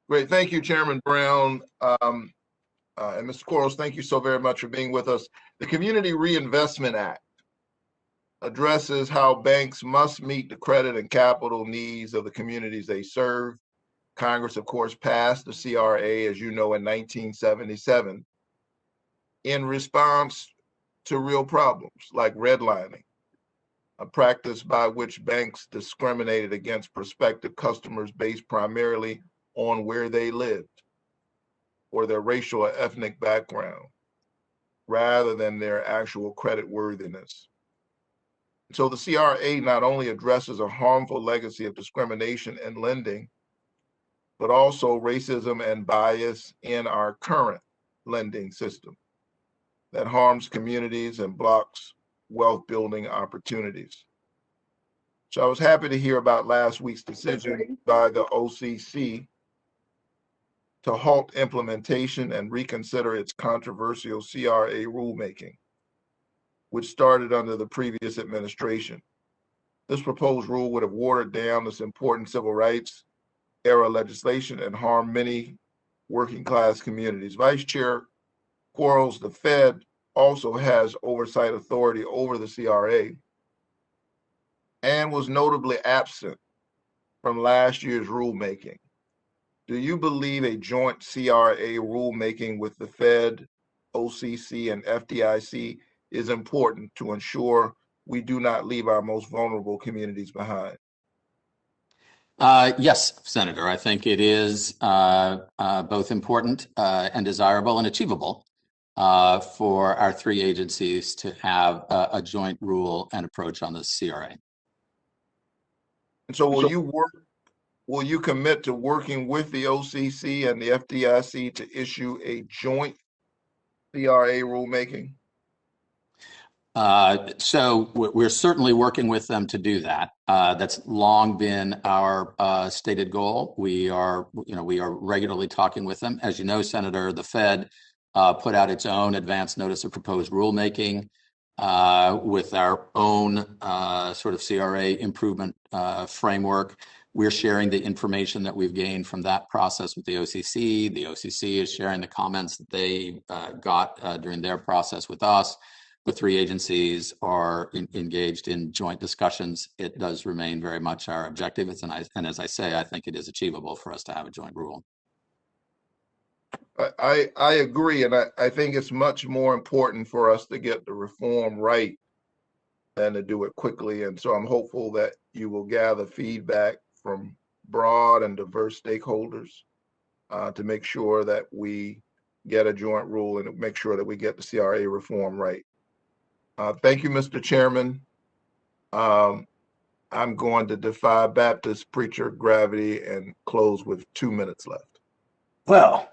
Great. Thank you, Chairman Brown. And Mr. Quarles, thank you so very much for being with us. The Community Reinvestment Act addresses how banks must meet the credit and capital needs of the communities they serve. Congress, of course, passed the CRA, as you know, in 1977 in response to real problems like redlining, a practice by which banks discriminated against prospective customers based primarily on where they lived or their racial or ethnic background, rather than their actual credit worthiness. So the CRA not only addresses a harmful legacy of discrimination in lending, but also racism and bias in our current lending system that harms communities and blocks wealth building opportunities. So I was happy to hear about last week's decision by the OCC to halt implementation and reconsider its controversial CRA rulemaking, which started under the previous administration. This proposed rule would have watered down this important civil rights era legislation and harmed many working class communities. Vice Chair Quarles, the Fed also has oversight authority over the CRA and was notably absent from last year's rulemaking. Do you believe a joint CRA rulemaking with the Fed, OCC, and FDIC is important to ensure we do not leave our most vulnerable communities behind? Yes, Senator. I think it is both important and desirable and achievable for our three agencies to have a joint rule and approach on the CRA. And so will you commit to working with the OCC and the FDIC to issue a joint CRA rulemaking? So we're certainly working with them to do that. That's long been our stated goal. We are regularly talking with them. As you know, Senator, the Fed put out its own advance notice of proposed rulemaking with our own sort of CRA improvement framework. We're sharing the information that we've gained from that process with the OCC. The OCC is sharing the comments that they got during their process with us. The three agencies are engaged in joint discussions. It does remain very much our objective. And as I say, I think it is achievable for us to have a joint rule. I agree, and I think it's much more important for us to get the reform right than to do it quickly. And so I'm hopeful that you will gather feedback from broad and diverse stakeholders to make sure that we get a joint rule and make sure that we get the CRA reform right. Thank you, Mr. Chairman. I'm going to defy Baptist preacher gravity and close with 2 minutes left. Well.